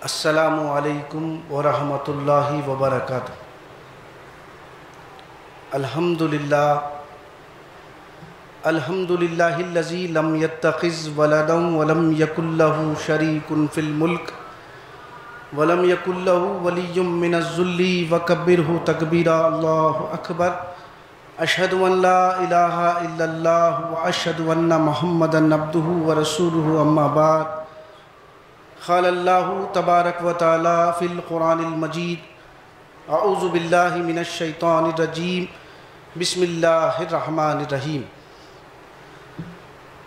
السلام علیکم ورحمۃ اللہ وبرکاتہ۔ الحمدللہ الذی لم یتخذ ولدا ولم یکن لہ شریک فی الملک ولم یکن لہ ولی من الذل وکبرہ تکبیرا۔ اللہ اکبر۔ اشہد ان لا الہ الا اللہ واشہد ان محمدا عبدہ ورسولہ، اما بعد۔ قال اللہ تبارک و تعالی فی القرآن المجید: اعوذ باللہ من الشیطان الرجیم، بسم اللہ الرحمن الرحیم۔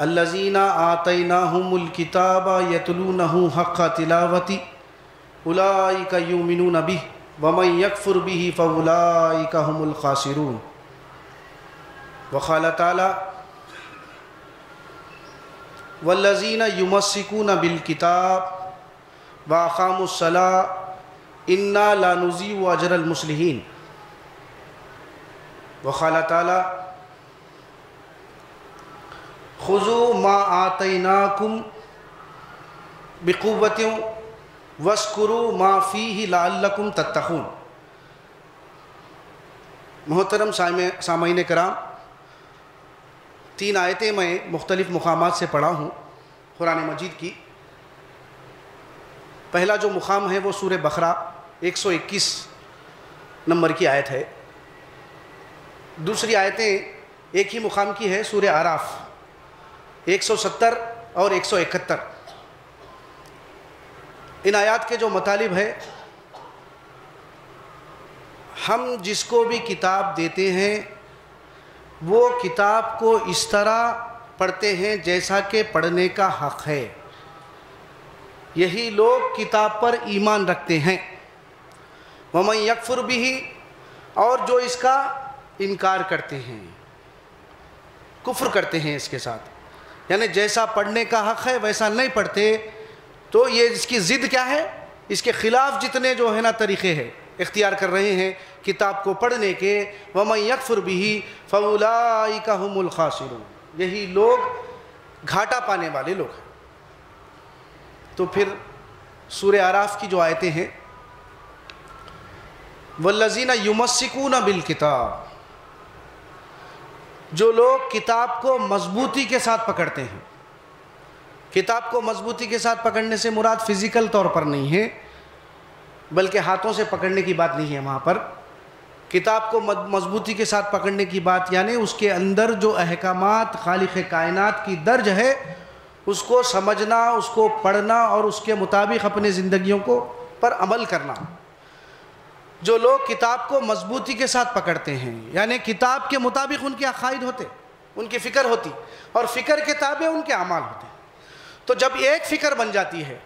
الذین آتیناہم الکتاب یتلونہ حق تلاوتہ اولئک یؤمنون بہ ومن یکفر بہ فاولئک هم الخاسرون۔ وقال تعالی: والذین یمسکون بالکتاب واقاموا الصلاۃ انا لا نضیع اجر المصلحین۔ وقال تعالی: خذوا ما آتیناکم بقوۃ واذکروا ما فیہ لعلکم تتقون۔ محترم سامعین کرام، 3 آیتیں میں مختلف مقامات سے پڑھا ہوں قرآن مجید کی۔ پہلا جو مقام ہے وہ سورہ بقرہ 121 نمبر کی آیت ہے۔ دوسری آیتیں ایک ہی مقام کی ہے، سورہ اعراف 170 اور 171۔ ان آیات کے جو مطالب ہے، ہم جس کو بھی کتاب دیتے ہیں وہ کتاب کو اس طرح پڑھتے ہیں جیسا کہ پڑھنے کا حق ہے۔ یہی لوگ کتاب پر ایمان رکھتے ہیں۔ وَمَن يَكْفُرْ بِهِ، اور جو اس کا انکار کرتے ہیں، کفر کرتے ہیں اس کے ساتھ، یعنی جیسا پڑھنے کا حق ہے ویسا نہیں پڑھتے، تو یہ اس کی ضد کیا ہے؟ اس کے خلاف جتنے جو ہے نا طریقے ہیں اختیار کر رہے ہیں کتاب کو پڑھنے کے، وَمَن يَكْفُرْ بِهِ فَأُولَئِكَ هُمُ الْخَاسِرُونَ، یہی لوگ گھاٹا پانے والے لوگ ہیں۔ تو پھر سورہ اعراف کی جو آیتیں ہیں، وَالَّذِينَ يُمَسِّكُونَ بِالْكِتَابِ، جو لوگ کتاب کو مضبوطی کے ساتھ پکڑتے ہیں۔ کتاب کو مضبوطی کے ساتھ پکڑنے سے مراد فزیکل طور پر نہیں ہے، بلکہ ہاتھوں سے پکڑنے کی بات نہیں ہے وہاں پر۔ کتاب کو مضبوطی کے ساتھ پکڑنے کی بات یعنی اس کے اندر جو احکامات خالق کائنات کی درج ہے اس کو سمجھنا، اس کو پڑھنا اور اس کے مطابق اپنے زندگیوں کو پر عمل کرنا۔ جو لوگ کتاب کو مضبوطی کے ساتھ پکڑتے ہیں یعنی کتاب کے مطابق ان کے عقائد ہوتے، ان کی فکر ہوتی، اور فکر کے تابع ان کے اعمال ہوتے۔ تو جب ایک فکر بن جاتی ہے،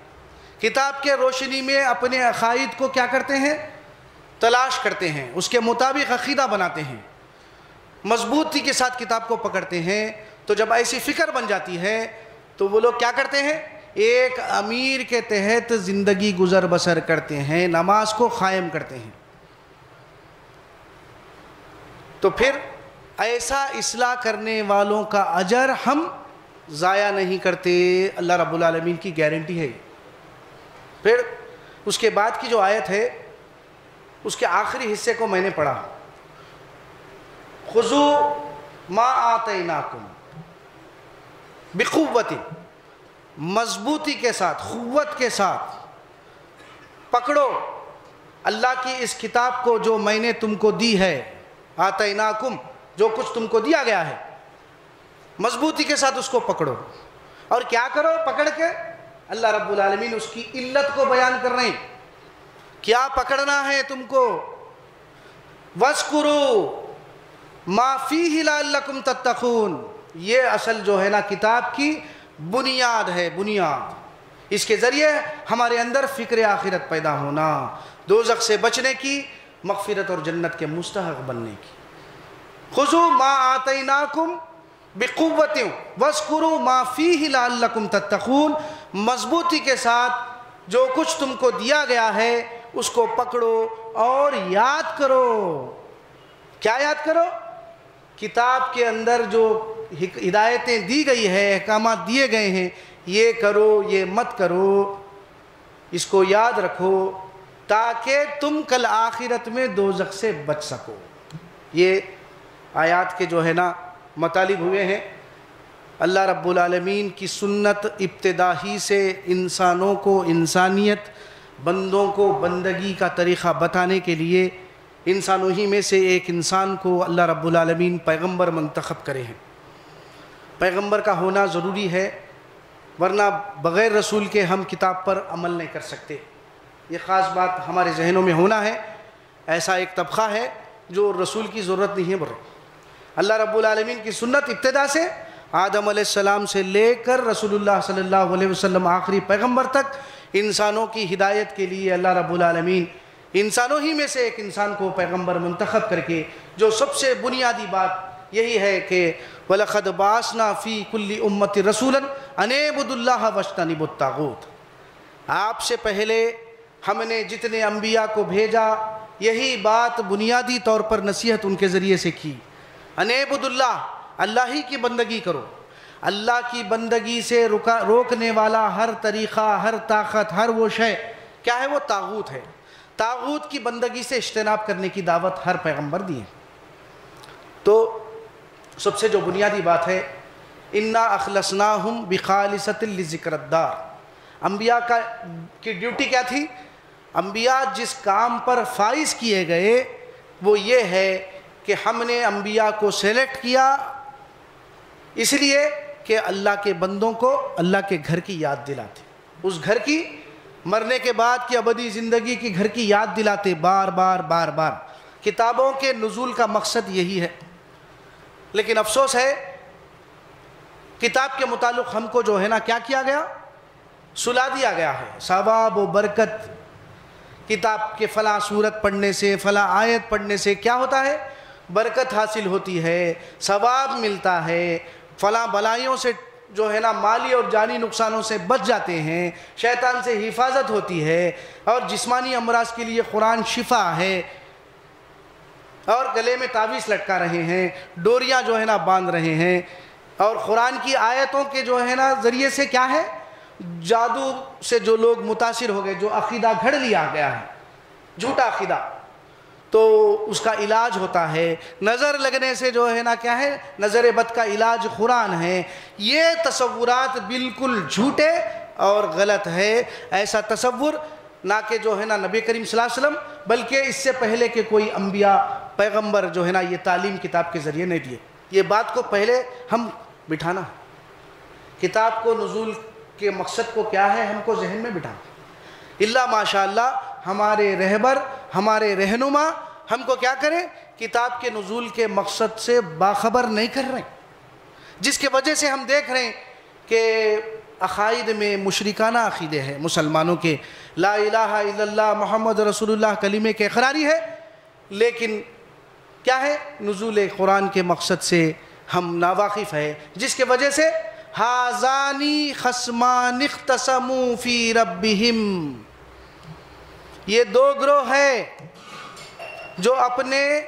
کتاب کے روشنی میں اپنے عقائد کو کیا کرتے ہیں؟ تلاش کرتے ہیں، اس کے مطابق عقیدہ بناتے ہیں، مضبوطی کے ساتھ کتاب کو پکڑتے ہیں۔ تو جب ایسی فکر بن جاتی ہے تو وہ لوگ کیا کرتے ہیں؟ ایک امیر کے تحت زندگی گزر بسر کرتے ہیں، نماز کو قائم کرتے ہیں۔ تو پھر ایسا اصلاح کرنے والوں کا اجر ہم ضائع نہیں کرتے، اللہ رب العالمین کی گارنٹی ہے۔ پھر اس کے بعد کی جو آیت ہے اس کے آخری حصے کو میں نے پڑھا: خذوا ما آتیناکم بقوۃ، مضبوطی کے ساتھ، قوت کے ساتھ پکڑو اللہ کی اس کتاب کو جو میں نے تم کو دی ہے۔ آتیناکم، جو کچھ تم کو دیا گیا ہے، مضبوطی کے ساتھ اس کو پکڑو۔ اور کیا کرو پکڑ کے؟ اللہ رب العالمین اس کی علت کو بیان کر رہے ہیں، کیا پکڑنا ہے تم کو؟ وَاذْكُرُوا مَا فِيهِ لَعَلَّكُمْ تَتَّقُونَ، یہ اصل جو ہے نا کتاب کی بنیاد ہے، بنیاد۔ اس کے ذریعے ہمارے اندر فکر آخرت پیدا ہونا، دوزخ سے بچنے کی، مغفرت اور جنت کے مستحق بننے کی۔ خذوا ما آتیناکم بقوۃ واذکروا ما فیہ لعلکم تتقون، مضبوطی کے ساتھ جو کچھ تم کو دیا گیا ہے اس کو پکڑو اور یاد کرو۔ کیا یاد کرو؟ کتاب کے اندر جو ہدایتیں دی گئی ہے، احکامات دیے گئے ہیں، یہ کرو یہ مت کرو، اس کو یاد رکھو تاکہ تم کل آخرت میں دوزخ سے بچ سکو۔ یہ آیات کے جو ہے نا مطالب ہوئے ہیں۔ اللہ رب العالمین کی سنت ابتدا ہی سے انسانوں کو انسانیت، بندوں کو بندگی کا طریقہ بتانے کے لیے انسانوں ہی میں سے ایک انسان کو اللہ رب العالمین پیغمبر منتخب کرے ہیں۔ پیغمبر کا ہونا ضروری ہے، ورنہ بغیر رسول کے ہم کتاب پر عمل نہیں کر سکتے۔ یہ خاص بات ہمارے ذہنوں میں ہونا ہے۔ ایسا ایک طبقہ ہے جو رسول کی ضرورت نہیں ہے، بولے اللہ رب العالمین کی سنت ابتدا سے آدم علیہ السلام سے لے کر رسول اللہ صلی اللہ علیہ وسلم آخری پیغمبر تک انسانوں کی ہدایت کے لیے اللہ رب العالمین انسانوں ہی میں سے ایک انسان کو پیغمبر منتخب کر کے، جو سب سے بنیادی بات یہی ہے کہ وَلَقَدْ بَعَثْنَا فِي كُلِّ أُمَّةٍ رَسُولًا أَنِ اعْبُدُوا اللَّهَ وَاجْتَنِبُوا الطَّاغُوتَ۔ آپ سے پہلے ہم نے جتنے انبیاء کو بھیجا یہی بات بنیادی طور پر نصیحت ان کے ذریعے سے کی، أَنِ اعْبُدُوا اللَّهَ، اللہ ہی کی بندگی کرو۔ اللہ کی بندگی سے روکنے والا ہر طریقہ، ہر طاقت، ہر وہ شے کیا ہے؟ وہ طاغوت ہے۔ طاغوت کی بندگی سے اجتناب کرنے کی دعوت ہر پیغمبر دی ہے۔ تو سب سے جو بنیادی بات ہے، اِنَّا أَخْلَصْنَاهُمْ بِخَالِصَةٍ لِذِكْرِ الدَّارِ، انبیاء کی ڈیوٹی کیا تھی؟ انبیاء جس کام پر فائز کیے گئے وہ یہ ہے کہ ہم نے انبیاء کو سلیکٹ کیا اس لیے کہ اللہ کے بندوں کو اللہ کے گھر کی یاد دلاتے، اس گھر کی مرنے کے بعد کی ابدی زندگی کی گھر کی یاد دلاتے بار بار بار بار۔ کتابوں کے نزول کا مقصد یہی ہے، لیکن افسوس ہے کتاب کے متعلق ہم کو جو ہے نا کیا کیا گیا؟ سلا دیا گیا ہے۔ ثواب و برکت کتاب کے فلاں سورت پڑھنے سے، فلاں آیت پڑھنے سے کیا ہوتا ہے؟ برکت حاصل ہوتی ہے، ثواب ملتا ہے، فلاں بلائیوں سے جو ہے نا مالی اور جانی نقصانوں سے بچ جاتے ہیں، شیطان سے حفاظت ہوتی ہے، اور جسمانی امراض کے لیے قرآن شفا ہے، اور گلے میں تعویذ لٹکا رہے ہیں، ڈوریاں جو ہے نا باندھ رہے ہیں، اور قرآن کی آیتوں کے جو ہے نا ذریعے سے کیا ہے؟ جادو سے جو لوگ متاثر ہو گئے، جو عقیدہ گھڑ لیا گیا ہے، جھوٹا عقیدہ، تو اس کا علاج ہوتا ہے۔ نظر لگنے سے جو ہے نا کیا ہے؟ نظر بد کا علاج قرآن ہے۔ یہ تصورات بالکل جھوٹے اور غلط ہے۔ ایسا تصور نہ کہ جو ہے نا نبی کریم صلی اللہ علیہ وسلم بلکہ اس سے پہلے کے کوئی انبیاء پیغمبر جو ہے نا یہ تعلیم کتاب کے ذریعے نہیں دیے۔ یہ بات کو پہلے ہم بٹھانا، کتاب کو نزول کے مقصد کو کیا ہے ہم کو ذہن میں بٹھانا۔ اللہ ماشاءاللہ ہمارے رہبر، ہمارے رہنما ہم کو کیا کریں؟ کتاب کے نزول کے مقصد سے باخبر نہیں کر رہے، جس کی وجہ سے ہم دیکھ رہے ہیں کہ عقائد میں مشرکانہ عقیدے ہیں مسلمانوں کے، لا الہ الا اللہ محمد رسول اللہ کلمے کے اقراری ہے، لیکن کیا ہے؟ نزول قرآن کے مقصد سے ہم ناواقف ہیں، جس کی وجہ سے ہازانی خصمان اختصموا فی ربہم، یہ دو گروہ ہے جو اپنے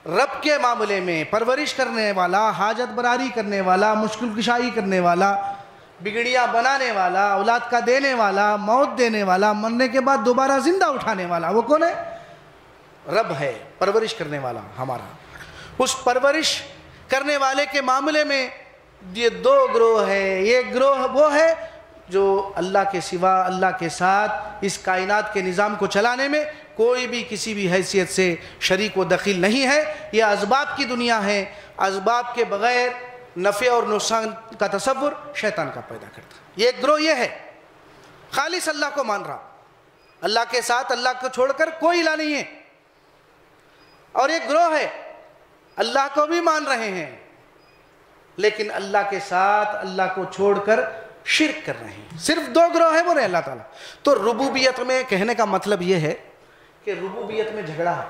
رب کے معاملے میں پرورش کرنے والا، حاجت براری کرنے والا، مشکل کشائی کرنے والا، بگڑیاں بنانے والا، اولاد کا دینے والا، موت دینے والا، مرنے کے بعد دوبارہ زندہ اٹھانے والا، وہ کون ہے؟ رب ہے، پرورش کرنے والا ہمارا۔ اس پرورش کرنے والے کے معاملے میں یہ دو گروہ ہے۔ ایک گروہ وہ ہے جو اللہ کے سوا، اللہ کے ساتھ اس کائنات کے نظام کو چلانے میں کوئی بھی کسی بھی حیثیت سے شریک و دخیل نہیں ہے۔ یہ اسباب کی دنیا ہے، اسباب کے بغیر نفع اور نقصان کا تصور شیطان کا پیدا کرتا ہے۔ یہ ایک گروہ یہ ہے خالص اللہ کو مان رہا، اللہ کے ساتھ اللہ کو چھوڑ کر کوئی الہ نہیں ہے۔ اور ایک گروہ ہے اللہ کو بھی مان رہے ہیں لیکن اللہ کے ساتھ اللہ کو چھوڑ کر شرک کر رہے ہیں۔ صرف دو گروہ ہیں بولے اللہ تعالیٰ۔ تو ربوبیت میں کہنے کا مطلب یہ ہے کہ ربوبیت میں جھگڑا ہے۔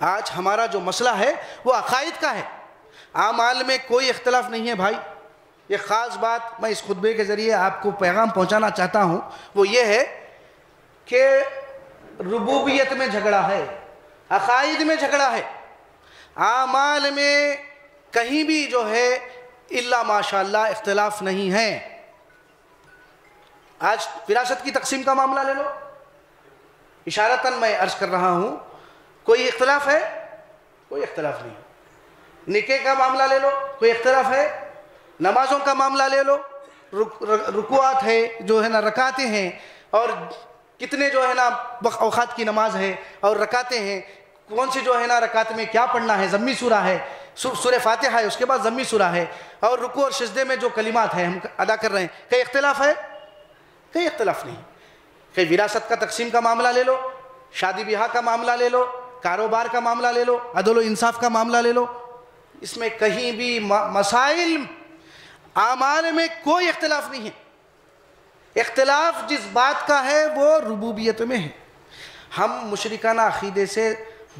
آج ہمارا جو مسئلہ ہے وہ عقائد کا ہے، اعمال میں کوئی اختلاف نہیں ہے بھائی۔ یہ خاص بات میں اس خطبے کے ذریعے آپ کو پیغام پہنچانا چاہتا ہوں، وہ یہ ہے کہ ربوبیت میں جھگڑا ہے، عقائد میں جھگڑا ہے، اعمال میں کہیں بھی جو ہے الا ماشاء اللہ اختلاف نہیں ہے۔ آج وراثت کی تقسیم کا معاملہ لے لو، اشارتاً میں عرض کر رہا ہوں، کوئی اختلاف ہے؟ کوئی اختلاف نہیں۔ نکاح کا معاملہ لے لو، کوئی اختلاف ہے؟ نمازوں کا معاملہ لے لو، رکوعات ہے جو ہے نا، رکعتیں ہیں، اور کتنے جو ہے نا اوقات کی نماز ہے اور رکعتیں ہیں، کون سی جو ہے نا رکعت میں کیا پڑھنا ہے، ضمی سورہ ہے، سورہ فاتحہ ہے، اس کے بعد ضمی سورہ ہے، اور رکوع اور سجدے میں جو کلمات ہیں ہم ادا کر رہے ہیں، کئی اختلاف ہے؟ کئی اختلاف نہیں۔ کہ وراثت کا تقسیم کا معاملہ لے لو، شادی بیاہ کا معاملہ لے لو، کاروبار کا معاملہ لے لو، عدل و انصاف کا معاملہ لے لو، اس میں کہیں بھی مسائل اعمال میں کوئی اختلاف نہیں ہے۔ اختلاف جس بات کا ہے وہ ربوبیت میں ہے۔ ہم مشرکانہ عقیدے سے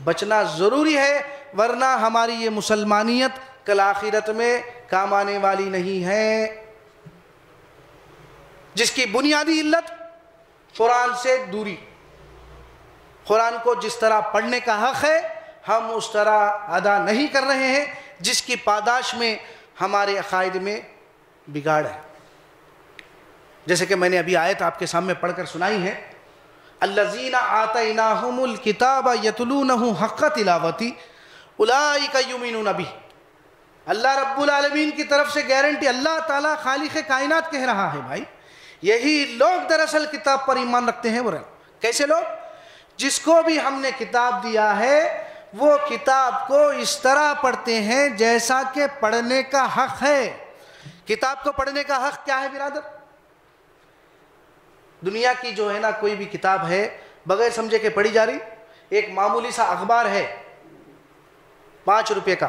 بچنا ضروری ہے، ورنہ ہماری یہ مسلمانیت کل آخرت میں کام آنے والی نہیں ہے، جس کی بنیادی علت قرآن سے دوری۔ قرآن کو جس طرح پڑھنے کا حق ہے ہم اس طرح ادا نہیں کر رہے ہیں، جس کی پاداش میں ہمارے عقائد میں بگاڑ ہے۔ جیسے کہ میں نے ابھی آیت آپ کے سامنے پڑھ کر سنائی ہے، الذین آتیناہم الکتاب یتلونہ حق تلاوتی اولئک یؤمنون بہ۔ اللہ رب العالمین کی طرف سے گارنٹی، اللہ تعالیٰ خالق کائنات کہہ رہا ہے بھائی یہی لوگ دراصل کتاب پر ایمان رکھتے ہیں۔ کیسے لوگ؟ جس کو بھی ہم نے کتاب دیا ہے وہ کتاب کو اس طرح پڑھتے ہیں جیسا کہ پڑھنے کا حق ہے۔ کتاب کو پڑھنے کا حق کیا ہے برادر؟ دنیا کی جو ہے نا کوئی بھی کتاب ہے بغیر سمجھے کے پڑھی جا رہی، ایک معمولی سا اخبار ہے 5 روپے کا،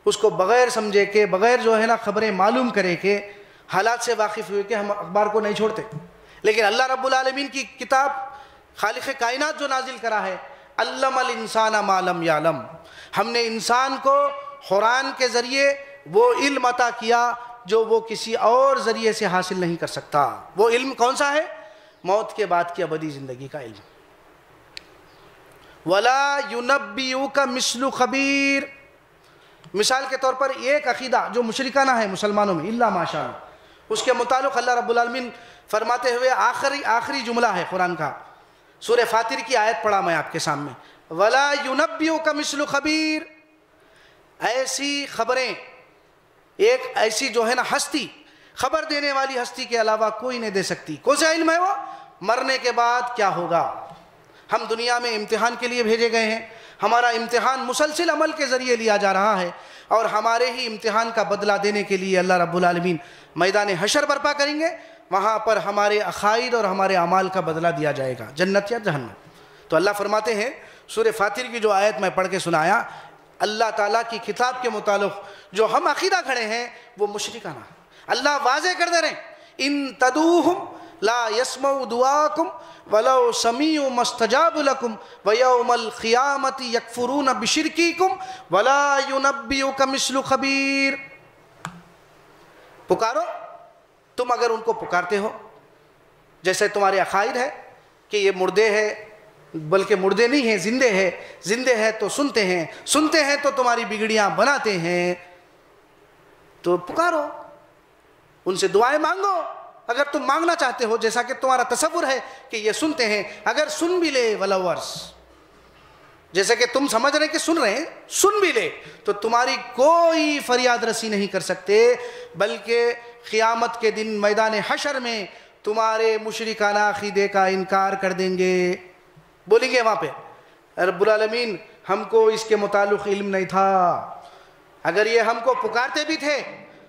اس کو بغیر سمجھے کے، بغیر جو ہے نا خبریں معلوم کرے کے، حالات سے واقف ہوئے کہ ہم اخبار کو نہیں چھوڑتے۔ لیکن اللہ رب العالمین کی کتاب خالق کائنات جو نازل کرا ہے، علم الانسان ما لم یعلم، ہم نے انسان کو قرآن کے ذریعے وہ علم عطا کیا جو وہ کسی اور ذریعے سے حاصل نہیں کر سکتا۔ وہ علم کون سا ہے؟ موت کے بعد کی ابدی زندگی کا علم۔ وَلَا يُنَبِّئُكَ مِثْلُ خَبِيرٍ، مثال کے طور پر ایک عقیدہ جو مشرکانہ ہے مسلمانوں میں، الا ماشاء اللہ، اس کے متعلق اللہ رب العالمین فرماتے ہوئے آخری جملہ ہے قرآن کا، سورہ فاتر کی آیت پڑھا میں آپ کے سامنے، وَلَا يُنَبِّئُكَ مِثْلُ خَبِيرٍ، ایسی خبریں، ایک ایسی جو ہے نا ہستی، خبر دینے والی ہستی کے علاوہ کوئی نہیں دے سکتی۔ کون سا علم ہے وہ؟ مرنے کے بعد کیا ہوگا۔ ہم دنیا میں امتحان کے لیے بھیجے گئے ہیں، ہمارا امتحان مسلسل عمل کے ذریعے لیا جا رہا ہے، اور ہمارے ہی امتحان کا بدلہ دینے کے لیے اللہ رب العالمین میدان حشر برپا کریں گے، وہاں پر ہمارے عقائد اور ہمارے اعمال کا بدلہ دیا جائے گا، جنت یا جہنم۔ تو اللہ فرماتے ہیں، سورہ فاتر کی جو آیت میں پڑھ کے سنایا، اللہ تعالیٰ کی کتاب کے متعلق جو ہم عقیدہ کھڑے ہیں وہ مشرکانہ ہے۔ اللہ واضح کر دے رہے ہیں، ان تدعوہم لا يسمعوا دعاءکم ولو سمعوا ما استجابوا لکم ویوم القیامۃ یکفرون بشرککم ولا ینبئک مثل خبیر۔ پکارو، تم اگر ان کو پکارتے ہو، جیسے تمہارے عقائد ہے کہ یہ مردے ہے، بلکہ مردے نہیں ہیں، زندے ہیں، زندے ہیں تو سنتے ہیں، سنتے ہیں تو تمہاری بگڑیاں بناتے ہیں، تو پکارو، ان سے دعائیں مانگو اگر تم مانگنا چاہتے ہو، جیسا کہ تمہارا تصور ہے کہ یہ سنتے ہیں، اگر سن بھی لے ولو ورس، جیسے کہ تم سمجھ رہے کہ سن رہے ہیں، سن بھی لے تو تمہاری کوئی فریاد رسی نہیں کر سکتے، بلکہ قیامت کے دن میدان حشر میں تمہارے مشرکانہ عقیدے کا انکار کر دیں گے، بولیں گے وہاں پہ رب العالمین ہم کو اس کے متعلق علم نہیں تھا، اگر یہ ہم کو پکارتے بھی تھے،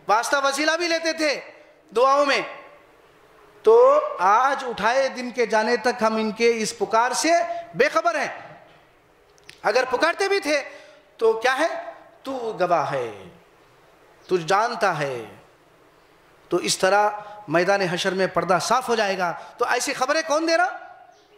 واسطہ وسیلہ بھی لیتے تھے دعاؤں میں، تو آج اٹھائے دن کے جانے تک ہم ان کے اس پکار سے بے خبر ہیں۔ اگر پکارتے بھی تھے تو کیا ہے؟ تو گواہ ہے، تو جانتا ہے۔ تو اس طرح میدان حشر میں پردہ صاف ہو جائے گا۔ تو ایسی خبریں کون دے رہا؟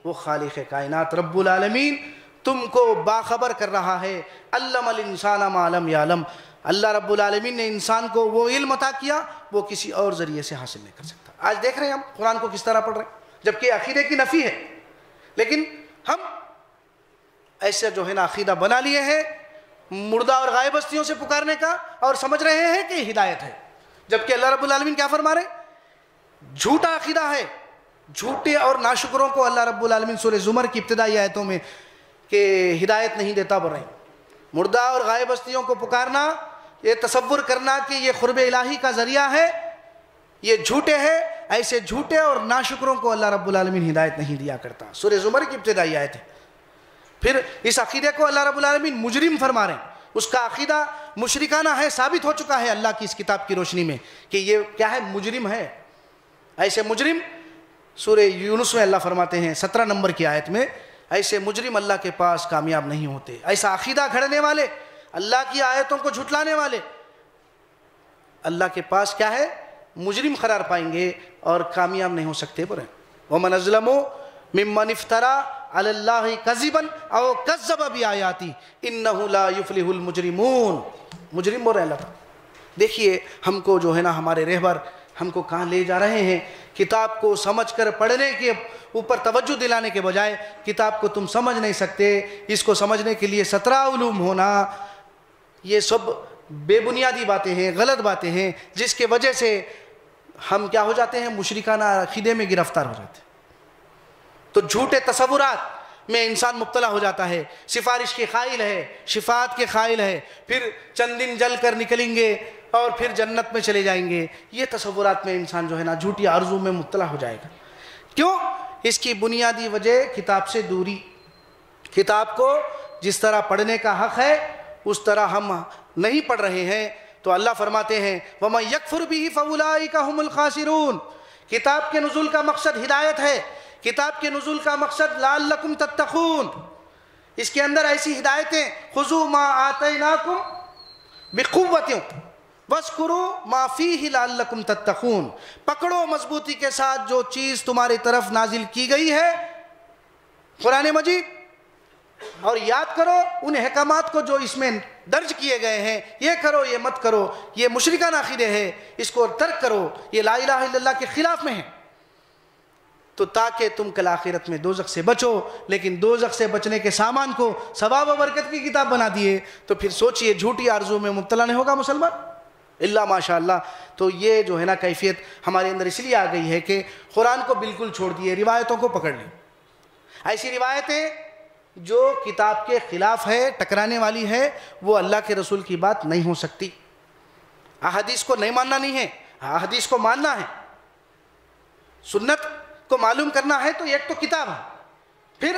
وہ خالق کائنات رب العالمین تم کو باخبر کر رہا ہے۔ علم الانسان ما لم یعلم، اللہ رب العالمین نے انسان کو وہ علم عطا کیا وہ کسی اور ذریعے سے حاصل نہیں کر سکتا۔ آج دیکھ رہے ہیں ہم قرآن کو کس طرح پڑھ رہے ہیں، جبکہ عقیدے کی نفی ہے، لیکن ہم ایسے جو ہے نا عقیدہ بنا لیے ہیں مردہ اور غائب ہستیوں سے پکارنے کا، اور سمجھ رہے ہیں کہ ہدایت ہے۔ جبکہ اللہ رب العالمین کیا فرما رہے ہیں؟ جھوٹا عقیدہ ہے، جھوٹے اور ناشکروں کو اللہ رب العالمین سورہ زمر کی ابتدائی آیتوں میں کہ ہدایت نہیں دیتا بول رہے ہیں۔ مردہ اور غائب ہستیوں کو پکارنا، یہ تصور کرنا کہ یہ قرب الہی کا ذریعہ ہے، یہ جھوٹے ہے۔ ایسے جھوٹے اور ناشکروں کو اللہ رب العالمین ہدایت نہیں دیا کرتا، سورہ زمر کی ابتدائی آیت ہے۔ پھر اس عقیدے کو اللہ رب العالمین مجرم فرما رہے ہیں، اس کا عقیدہ مشرکانہ ہے، ثابت ہو چکا ہے اللہ کی اس کتاب کی روشنی میں کہ یہ کیا ہے؟ مجرم ہے۔ ایسے مجرم سورہ یونس میں اللہ فرماتے ہیں 17 نمبر کی آیت میں، ایسے مجرم اللہ کے پاس کامیاب نہیں ہوتے۔ ایسا عقیدہ گھڑنے والے، اللہ کی آیتوں کو جھٹلانے والے اللہ کے پاس کیا ہے؟ مجرم قرار پائیں گے اور کامیاب نہیں ہو سکتے۔ پر وَمَنْ أَظْلَمُ مِمَّنِ افْتَرَىٰ عَلَى اللَّهِ كَذِبًا أَوْ كَذَّبَ بِآيَاتِهِ إِنَّهُ لَا يُفْلِحُ الْمُجْرِمُونَ۔ مجرم بول رہے ہیں اللہ تعالیٰ۔ دیکھیے ہم کو جو ہے نا ہمارے رہبر ہم کو کہاں لے جا رہے ہیں، کتاب کو سمجھ کر پڑھنے کے اوپر توجہ دلانے کے بجائے کتاب کو تم سمجھ نہیں سکتے، اس کو سمجھنے کے لیے 17 علوم ہونا، یہ سب بے بنیادی باتیں ہیں، غلط باتیں ہیں، جس کے وجہ سے ہم کیا ہو جاتے ہیں؟ مشرکانہ عقیدے میں گرفتار ہو جاتے ہیں۔ تو جھوٹے تصورات میں انسان مبتلا ہو جاتا ہے، سفارش کے قائل ہے، شفاعت کے قائل ہے، پھر چند دن جل کر نکلیں گے اور پھر جنت میں چلے جائیں گے۔ یہ تصورات میں انسان جو ہے نا جھوٹی آرزو میں مبتلا ہو جائے گا۔ کیوں؟ اس کی بنیادی وجہ کتاب سے دوری۔ کتاب کو جس طرح پڑھنے کا حق ہے اس طرح ہم نہیں پڑھ رہے ہیں، تو اللہ فرماتے ہیں وَمَن يَكْفُرْ بِهِ فَأُولَٰئِكَ هُمُ الْخَاسِرُونَ۔ کتاب کے نزول کا مقصد ہدایت ہے، کتاب کے نزول کا مقصد لعلکم تتقون۔ اس کے اندر ایسی ہدایتیں خذوا ما آتیناکم بقوۃ واذکروا ما فیہ لعلکم تتقون، پکڑو مضبوطی کے ساتھ جو چیز تمہاری طرف نازل کی گئی ہے قرآن مجید، اور یاد کرو ان احکامات کو جو اس میں درج کیے گئے ہیں، یہ کرو یہ مت کرو، یہ مشرکانہ عقیدے ہے، اس کو ترک کرو، یہ لا الہ الا اللہ کے خلاف میں ہے، تو تاکہ تم کل آخرت میں دوزخ سے بچو۔ لیکن دوزخ سے بچنے کے سامان کو ثواب و برکت کی کتاب بنا دیے، تو پھر سوچئے جھوٹی آرزو میں مبتلا نہیں ہوگا مسلمان اللہ ماشاء اللہ۔ تو یہ جو ہے نا کیفیت ہمارے اندر اس لیے آ گئی ہے کہ قرآن کو بالکل چھوڑ دیے، روایتوں کو پکڑ لی۔ ایسی روایتیں جو کتاب کے خلاف ہے، ٹکرانے والی ہے، وہ اللہ کے رسول کی بات نہیں ہو سکتی۔ احادیث کو نہیں ماننا نہیں ہے، احادیث کو ماننا ہے، سنت کو معلوم کرنا ہے، تو ایک تو کتاب ہے، پھر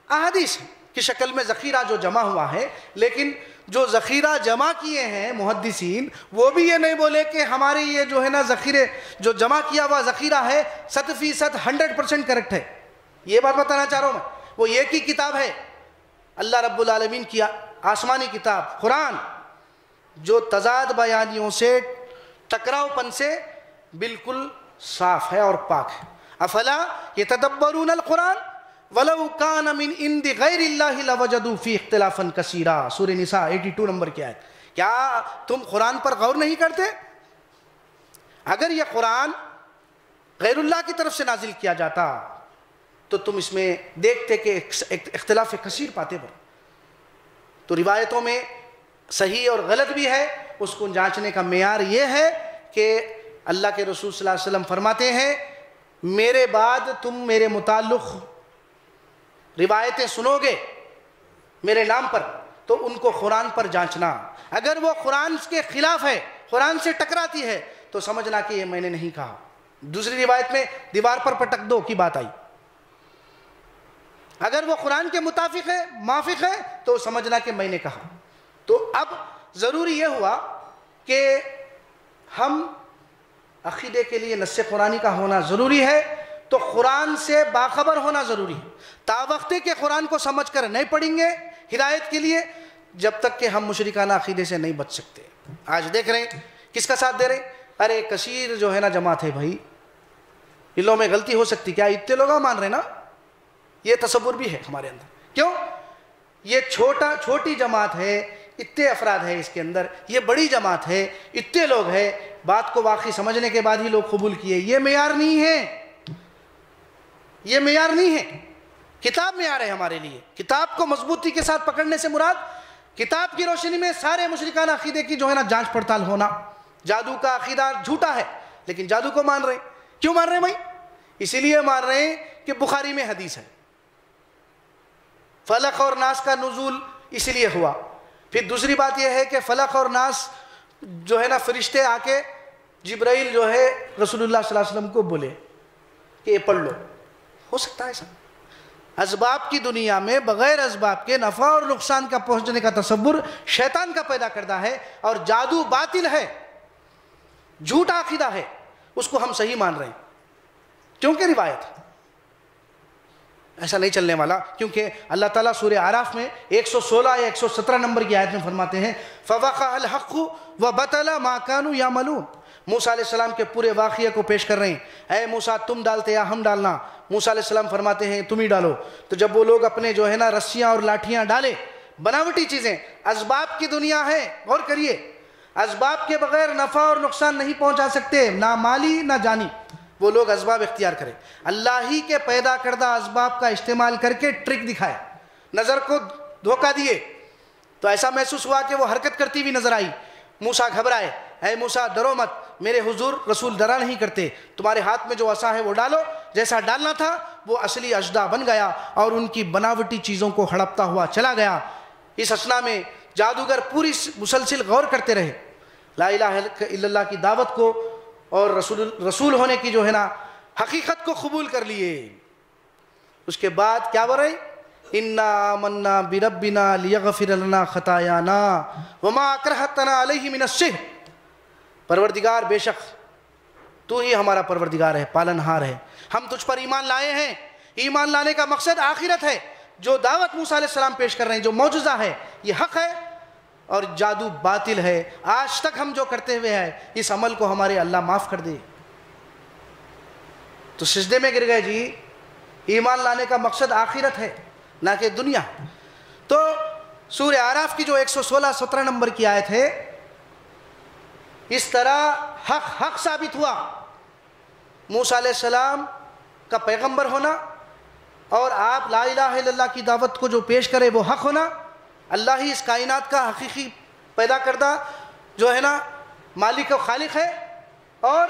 احادیث کی شکل میں ذخیرہ جو جمع ہوا ہے۔ لیکن جو ذخیرہ جمع کیے ہیں محدثین، وہ بھی یہ نہیں بولے کہ ہمارے یہ جو ہے نا ذخیرے جو جمع کیا ہوا ذخیرہ ہے 100% 100% کریکٹ ہے۔ یہ بات بتانا چاہ رہا ہوں میں، وہ ایک ہی کتاب ہے، اللہ رب العالمین کی آسمانی کتاب قرآن، جو تضاد بیانیوں سے، ٹکراؤ پن سے بالکل صاف ہے اور پاک ہے۔ افلا یتدبرون القرآن ولو کان من عند غیر اللہ لوجدوا فیہ اختلافا کثیرا، سورہ نساء 82 نمبر کی آیت۔ کیا تم قرآن پر غور نہیں کرتے؟ اگر یہ قرآن غیر اللہ کی طرف سے نازل کیا جاتا تو تم اس میں دیکھتے کہ اختلاف کثیر پاتے پر۔ تو روایتوں میں صحیح اور غلط بھی ہے، اس کو جانچنے کا معیار یہ ہے کہ اللہ کے رسول صلی اللہ علیہ وسلم فرماتے ہیں میرے بعد تم میرے متعلق روایتیں سنو گے میرے نام پر، تو ان کو قرآن پر جانچنا، اگر وہ قرآن کے خلاف ہے، قرآن سے ٹکراتی ہے، تو سمجھنا کہ یہ میں نے نہیں کہا۔ دوسری روایت میں دیوار پر پٹک دو کی بات آئی، اگر وہ قرآن کے مطابق ہے، موافق ہے، تو سمجھنا کہ میں نے کہا۔ تو اب ضروری یہ ہوا کہ ہم عقیدے کے لیے نص قرآنی کا ہونا ضروری ہے، تو قرآن سے باخبر ہونا ضروری ہے۔ تا وقت کہ قرآن کو سمجھ کر نہیں پڑھیں گے ہدایت کے لیے، جب تک کہ ہم مشرکانہ عقیدے سے نہیں بچ سکتے۔ آج دیکھ رہے ہیں کس کا ساتھ دے رہے ہیں؟ ارے کثیر جو ہے نا جماعت ہے بھائی، ان لوگوں میں غلطی ہو سکتی، کیا اتنے لوگ مان رہے ہیں نا؟ یہ تصور بھی ہے ہمارے اندر۔ کیوں؟ یہ چھوٹی جماعت ہے، اتنے افراد ہیں اس کے اندر، یہ بڑی جماعت ہے، اتنے لوگ ہیں، بات کو واقعی سمجھنے کے بعد ہی لوگ قبول کیے۔ یہ معیار نہیں ہے، یہ معیار نہیں ہے، کتاب معیار ہے ہمارے لیے۔ کتاب کو مضبوطی کے ساتھ پکڑنے سے مراد کتاب کی روشنی میں سارے مشرکانہ عقیدے کی جو ہے نا جانچ پڑتال ہونا، جادو کا عقیدہ جھوٹا ہے لیکن جادو کو مان رہے ہیں. کیوں مان رہے ہیں بھائی؟ اسی لیے مان رہے ہیں کہ بخاری میں حدیث ہے فلق اور ناس کا نزول اسی لیے ہوا. پھر دوسری بات یہ ہے کہ فلق اور ناس جو ہے نا فرشتے آ کے جبرائیل جو ہے رسول اللہ صلی اللہ علیہ وسلم کو بولے کہ یہ پڑھ لو. ہو سکتا ہے ایسا؟ اسباب کی دنیا میں بغیر اسباب کے نفع اور نقصان کا پہنچنے کا تصور شیطان کا پیدا کردہ ہے, اور جادو باطل ہے, جھوٹا عقیدہ ہے, اس کو ہم صحیح مان رہے ہیں کیونکہ روایت ہے. ایسا نہیں چلنے والا, کیونکہ اللہ تعالیٰ سورہ اعراف میں 116 یا 117 نمبر کی آیت میں فرماتے ہیں فَوَقَعَ الْحَقُّ وَبَطَلَ مَا كَانُوا يَعْمَلُونَ. موسیٰ علیہ السلام کے پورے واقعے کو پیش کر رہے ہیں, اے موسیٰ تم ڈالتے یا ہم ڈالنا؟ موسیٰ علیہ السلام فرماتے ہیں تم ہی ڈالو. تو جب وہ لوگ اپنے جو ہے نا رسیاں اور لاٹھیاں ڈالے, بناوٹی چیزیں, اسباب کی دنیا ہے, غور کریے, اسباب کے بغیر نفع اور نقصان نہیں پہنچا سکتے, نہ مالی نہ جانی. وہ لوگ اسباب اختیار کریں, اللہ ہی کے پیدا کردہ اسباب کا استعمال کر کے ٹرک دکھائے, نظر کو دھوکہ دیے تو ایسا محسوس ہوا کہ وہ حرکت کرتی ہوئی نظر آئی. موسیٰ گھبرائے, اے موسیٰ ڈرو مت, میرے حضور رسول ڈرا نہیں کرتے, تمہارے ہاتھ میں جو عصا ہے وہ ڈالو. جیسا ڈالنا تھا وہ اصلی اژدھا بن گیا اور ان کی بناوٹی چیزوں کو ہڑپتا ہوا چلا گیا. اس اثنا میں جادوگر پوری مسلسل غور کرتے رہے, لا الہ الا اللہ کی دعوت کو اور رسول ہونے کی جو ہے نا حقیقت کو قبول کر لیے. اس کے بعد کیا بول رہے؟ اِنَّا آمَنَّا بِرَبِّنَا لِيَغْفِرَ لَنَا خَطَايَانَا وَمَا أَكْرَهْتَنَا عَلَيْهِ مِنَ السِّحْرِ. پروردگار بے شک تو ہی ہمارا پروردگار ہے, پالنہار ہے, ہم تجھ پر ایمان لائے ہیں. ایمان لانے کا مقصد آخرت ہے. جو دعوت موسیٰ علیہ السلام پیش کر رہے ہیں, جو معجزہ ہے, یہ حق ہے اور جادو باطل ہے. آج تک ہم جو کرتے ہوئے ہیں اس عمل کو ہمارے اللہ معاف کر دے. تو سجدے میں گر گئے جی. ایمان لانے کا مقصد آخرت ہے نہ کہ دنیا. تو سورہ اعراف کی جو 116-17 نمبر کی آیت ہے, اس طرح حق ثابت ہوا. موسیٰ علیہ السلام کا پیغمبر ہونا اور آپ لا الہ الا اللہ کی دعوت کو جو پیش کرے وہ حق ہونا. اللہ ہی اس کائنات کا حقیقی پیدا کردہ جو ہے نا مالک و خالق ہے, اور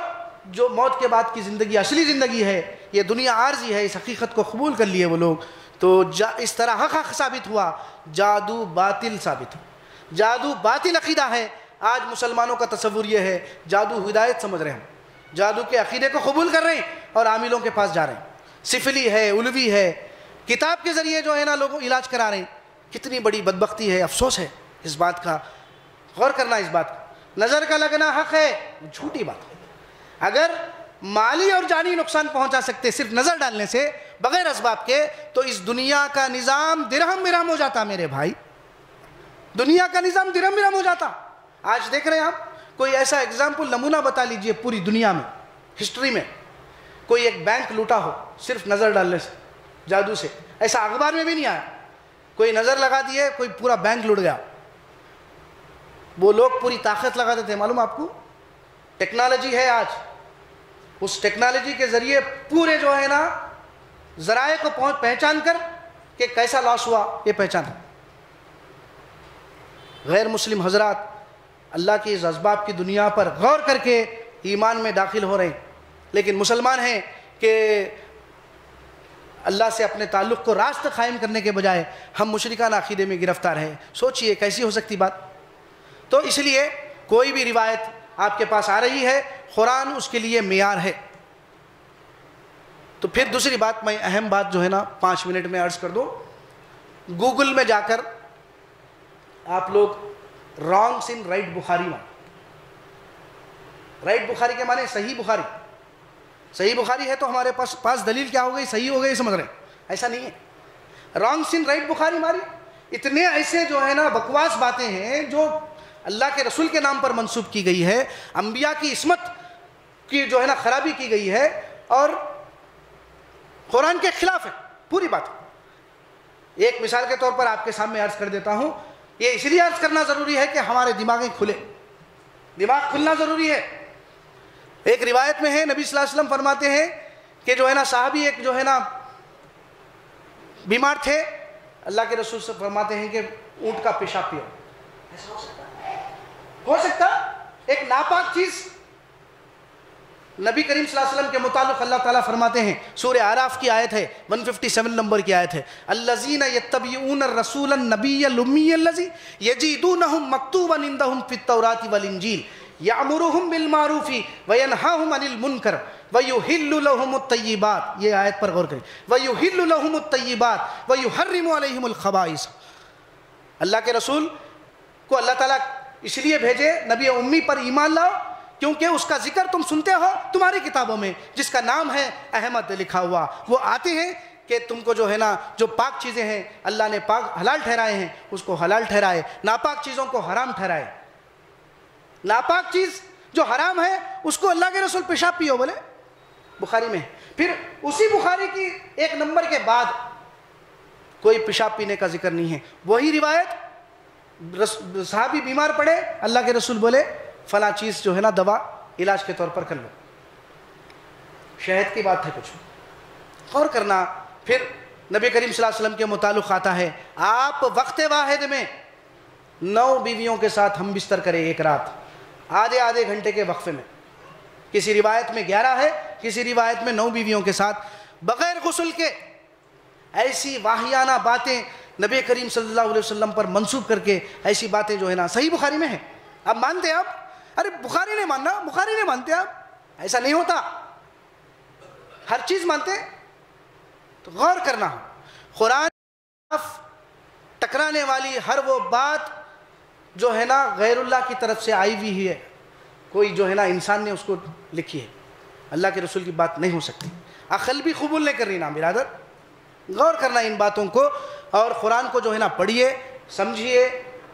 جو موت کے بعد کی زندگی اصلی زندگی ہے, یہ دنیا عارضی ہے. اس حقیقت کو قبول کر لیے وہ لوگ. تو اس طرح حق ثابت ہوا, جادو باطل ثابت ہوا. جادو باطل عقیدہ ہے. آج مسلمانوں کا تصور یہ ہے جادو ہدایت سمجھ رہے ہیں, جادو کے عقیدے کو قبول کر رہے ہیں اور عاملوں کے پاس جا رہے ہیں. سفلی ہے, علوی ہے, کتاب کے ذریعے جو ہے نا لوگوں علاج کرا رہے ہیں. کتنی بڑی بدبختی ہے, افسوس ہے اس بات کا. غور کرنا اس بات کا. نظر کا لگنا حق ہے, جھوٹی بات ہے. اگر مالی اور جانی نقصان پہنچا سکتے صرف نظر ڈالنے سے بغیر اسباب کے, تو اس دنیا کا نظام درہم برہم ہو جاتا میرے بھائی. دنیا کا نظام درہم برہم ہو جاتا. آج دیکھ رہے ہیں آپ, کوئی ایسا ایگزامپل نمونہ بتا لیجئے پوری دنیا میں, ہسٹری میں کوئی ایک بینک لوٹا ہو صرف نظر ڈالنے سے, جادو سے. ایسا اخبار میں بھی نہیں آیا. کوئی نظر لگا دیے, کوئی پورا بینک لوٹ گیا. وہ لوگ پوری طاقت لگاتے تھے, معلوم آپ کو. ٹیکنالوجی ہے آج, اس ٹیکنالوجی کے ذریعے پورے جو ہے نا ذرائع کو پہچان کر کہ کیسا لاس ہوا یہ پہچانا. غیر مسلم حضرات اللہ کی اس اسباب کی دنیا پر غور کر کے ایمان میں داخل ہو رہے ہیں, لیکن مسلمان ہیں کہ اللہ سے اپنے تعلق کو راست قائم کرنے کے بجائے ہم مشرکانہ عقیدے میں گرفتار ہیں. سوچئے کیسی ہو سکتی بات. تو اس لیے کوئی بھی روایت آپ کے پاس آ رہی ہے, قرآن اس کے لیے معیار ہے. تو پھر دوسری بات, میں اہم بات جو ہے نا 5 منٹ میں عرض کر دوں. گوگل میں جا کر آپ لوگ رانگس ان رائٹ بخاری میں, رائٹ بخاری کے معنی صحیح بخاری. صحیح بخاری ہے تو ہمارے پاس دلیل کیا ہو گئی, صحیح ہو گئی, سمجھ رہے ہیں. ایسا نہیں ہے. رانگس ان رائٹ بخاری ماری اتنے ایسے جو ہے نا بکواس باتیں ہیں جو اللہ کے رسول کے نام پر منسوب کی گئی ہے, انبیاء کی عصمت کی جو ہے نا خرابی کی گئی ہے, اور قرآن کے خلاف ہے پوری بات. ایک مثال کے طور پر آپ کے سامنے عرض کر دیتا ہوں. یہ اس لیے عرض کرنا ضروری ہے کہ ہمارے دماغیں کھلے, دماغ کھلنا ضروری ہے. ایک روایت میں ہے نبی صلی اللہ علیہ وسلم فرماتے ہیں کہ جو ہے نا صحابی ایک جو ہے نا بیمار تھے, اللہ کے رسول سے فرماتے ہیں کہ اونٹ کا پیشاب پیو. ایسا ہو سکتا ایک ناپاک چیز نبی کریم صلی اللہ علیہ وسلم کے متعلق اللہ تعالیٰ فرماتے ہیں، سورہ اعراف کی آیت ہے، 157 نمبر کی آیت ہے، الذین یتبعون الرسول النبی الامی الذی یجدونہ مکتوبا عندہم فی التوراۃ والانجیل یأمرہم بالمعروف وینہاہم عن المنکر ویحل لہم الطیبات، یہ آیت پر غور کریں، ویحل لہم الطیبات ویحرم علیہم الخبائث۔ اللہ کے رسول کو اللہ تعالیٰ اس لیے بھیجے نبی امی پر ایمان لاؤ کیونکہ اس کا ذکر تم سنتے ہو تمہاری کتابوں میں، جس کا نام ہے احمد لکھا ہوا۔ وہ آتے ہیں کہ تم کو جو ہے نا جو پاک چیزیں ہیں اللہ نے پاک حلال ٹھہرائے ہیں اس کو حلال ٹھہرائے، ناپاک چیزوں کو حرام ٹھہرائے۔ ناپاک چیز جو حرام ہے اس کو اللہ کے رسول پیشاب پیو بولے، بخاری میں۔ پھر اسی بخاری کی ایک نمبر کے بعد کوئی پیشاب پینے کا ذکر نہیں ہے، وہی روایت صحابی بیمار پڑے، اللہ کے رسول بولے فلاں چیز جو ہے نا دوا علاج کے طور پر کر لو، شہد کی بات ہے کچھ غور کرنا۔ پھر نبی کریم صلی اللہ علیہ وسلم کے متعلق آتا ہے آپ وقت واحد میں 9 بیویوں کے ساتھ ہم بستر کریں ایک رات، آدھے گھنٹے کے وقفے میں، کسی روایت میں 11 ہے، کسی روایت میں 9 بیویوں کے ساتھ بغیر غسل کے۔ ایسی واہیانہ باتیں نبی کریم صلی اللہ علیہ وسلم پر منسوب کر کے ایسی باتیں جو ہے نا صحیح بخاری میں ہیں۔ اب مانتے آپ؟ ارے بخاری نہیں ماننا، بخاری نہیں مانتے آپ، ایسا نہیں ہوتا، ہر چیز مانتے۔ تو غور کرنا، قرآن ٹکرانے والی ہر وہ بات جو ہے نا غیر اللہ کی طرف سے آئی ہوئی ہے، کوئی جو ہے نا انسان نے اس کو لکھی ہے، اللہ کے رسول کی بات نہیں ہو سکتی، عقل بھی قبول نہیں کر رہی نا برادر۔ غور کرنا ان باتوں کو، اور قرآن کو جو ہے نا پڑھیے، سمجھیے،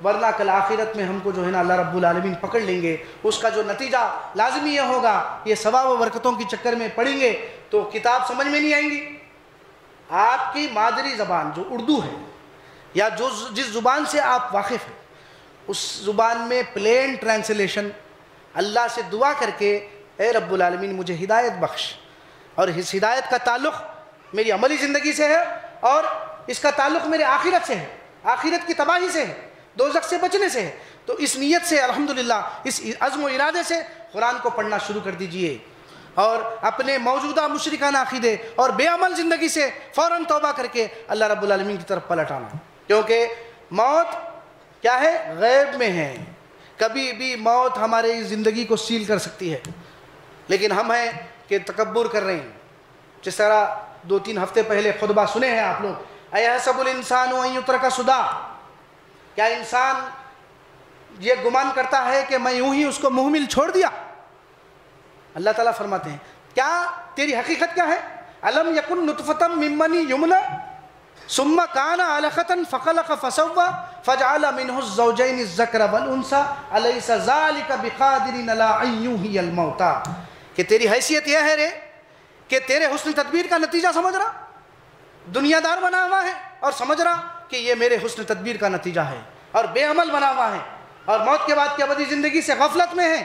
ورنہ کل آخرت میں ہم کو جو ہے نا اللہ رب العالمین پکڑ لیں گے۔ اس کا جو نتیجہ لازمی یہ ہوگا، یہ ثواب و برکتوں کی چکر میں پڑھیں گے تو کتاب سمجھ میں نہیں آئیں گی۔ آپ کی مادری زبان جو اردو ہے یا جس زبان سے آپ واقف ہیں اس زبان میں پلین ٹرانسلیشن اللہ سے دعا کر کے اے رب العالمین مجھے ہدایت بخش، اور اس ہدایت کا تعلق میری عملی زندگی سے ہے اور اس کا تعلق میرے آخرت سے ہے، آخرت کی تباہی سے ہے، دوزخ سے بچنے سے ہے۔ تو اس نیت سے الحمدللہ اس عزم و ارادے سے قرآن کو پڑھنا شروع کر دیجئے، اور اپنے موجودہ مشرکانہ عقیدے اور بے عمل زندگی سے فوراً توبہ کر کے اللہ رب العالمین کی طرف پلٹ آنا، کیونکہ موت کیا ہے؟ غیب میں ہے، کبھی بھی موت ہماری زندگی کو سیل کر سکتی ہے، لیکن ہم ہیں کہ تکبر کر رہے ہیں۔ جس طرح 2-3 ہفتے پہلے خطبہ سنے ہیں آپ لوگ، ایحسب الانسان ان یترک سدی، کیا انسان یہ گمان کرتا ہے کہ میں یوں ہی اس کو مہمل چھوڑ دیا؟ اللہ تعالیٰ فرماتے ہیں کیا تیری حقیقت کیا ہے؟ الم یکن نطفۃ من منی یمنی ثم کان علقۃ فخلق فسوی فجعل منہ الزوجین الذکر والانثی الیس ذلک بقادر علی ان یحیی الموتى، کہ تیری حیثیت یہ ہے رے کہ تیرے حسن تدبیر کا نتیجہ سمجھ رہا، دنیا دار بنا ہوا ہے اور سمجھ رہا کہ یہ میرے حسن تدبیر کا نتیجہ ہے، اور بے عمل بنا ہوا ہے اور موت کے بعد کی ابدی زندگی سے غفلت میں ہے۔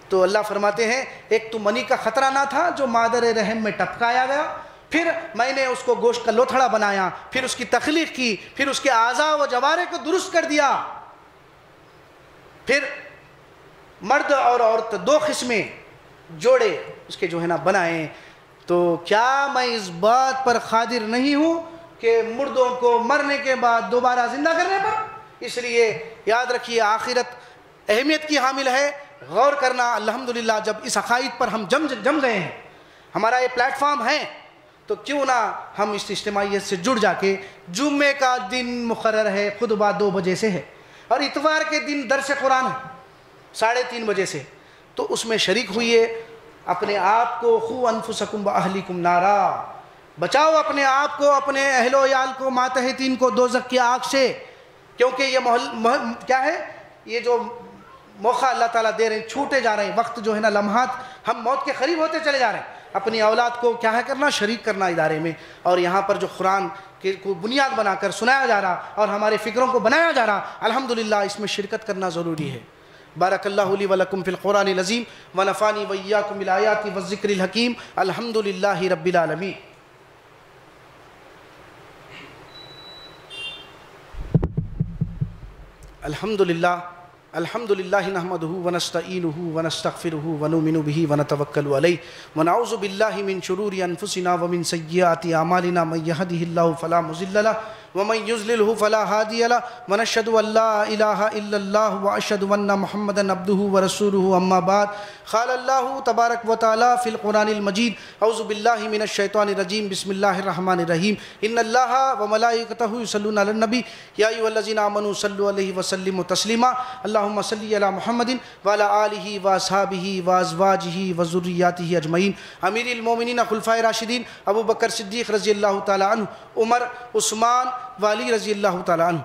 تو اللہ فرماتے ہیں ایک تو منی کا خطرہ نہ تھا جو مادر رحم میں ٹپکایا گیا، پھر میں نے اس کو گوشت کا لوتھڑا بنایا، پھر اس کی تخلیق کی، پھر اس کے اعضاء و جوارح کو درست کر دیا، پھر مرد اور عورت 2 قسمیں جوڑے اس کے جو ہے نا بنائے۔ تو کیا میں اس بات پر قادر نہیں ہوں کہ مردوں کو مرنے کے بعد دوبارہ زندہ کرنے پر؟ اس لیے یاد رکھیے آخرت اہمیت کی حامل ہے، غور کرنا۔ الحمدللہ جب اس عقائد پر ہم جم گئے ہیں، ہمارا یہ پلیٹ فارم ہے، تو کیوں نہ ہم اس اجتماعیت سے جڑ جا کے، جمعے کا دن مقرر ہے، خطبہ 2 بجے سے ہے، اور اتوار کے دن درس قرآن ہے 3:30 بجے سے، تو اس میں شریک ہوئیے۔ اپنے آپ کو قوا انفسکم واہلیکم نارا، بچاؤ اپنے آپ کو، اپنے اہل و عیال کو، ماتحتین کو دوزخ کی آگ سے، کیونکہ یہ کیا ہے، یہ جو موقع اللہ تعالیٰ دے رہے ہیں، چھوٹے جا رہے ہیں، وقت جو ہے نا لمحات، ہم موت کے قریب ہوتے چلے جا رہے ہیں۔ اپنی اولاد کو کیا ہے کرنا، شریک کرنا ادارے میں، اور یہاں پر جو قرآن کو بنیاد بنا کر سنایا جا رہا اور ہمارے فکروں کو بنایا جا رہا، الحمدللہ اس میں شرکت کرنا ضروری ہے۔ بارک اللہ لی ولکم فی القرآن العظیم ونفعنی وإیاکم بالآیات والذکر الحکیم، الحمدللہ رب العالمین۔ الحمدللہ الحمد للہ نحمدہ ونستعینہ ونستغفرہ ونؤمن بہ ونتوکل علیہ ونعوذ باللہ من شرور انفسنا ومن سیئات اعمالنا من یہدہ اللہ فلا مضل لہ ومن یضللہ فلا ہادی لہ ونشہد ان لا الہ الا اللہ واشہد ان محمدا عبدہ ورسولہ اما بعد قال اللہ تبارک وتعالی فی القرآن المجید اعوذ باللہ من الشیطان الرجیم بسم اللہ الرحمن الرحیم ان اللہ وملائکتہ یصلون علی النبی یا ایھا الذین آمنوا صلوا علیہ وسلموا تسلیما اللہم صلی علی محمد وعلی آلہ واصحابہ وازواجہ وذریاتہ اجمعین امیر المومنین خلفائے راشدین ابو بکر صدیق رضی اللہ تعالی عنہ عمر عثمان وعلی رضی اللہ تعالی عنہ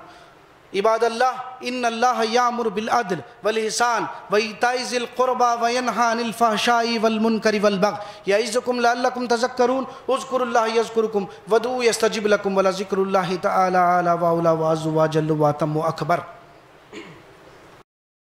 عباد اللہ ان اللہ یامر بالعدل والإحسان وإیتاء ذی القربى وینہی عن الفحشاء والمنکر والبغی یعظکم لعلکم تذکرون اذکروا اللہ یذکرکم وادعوہ یستجب لکم ولذکر اللہ تعالی اعلی وأعلی وأعز وأجل وأتم وأکبر.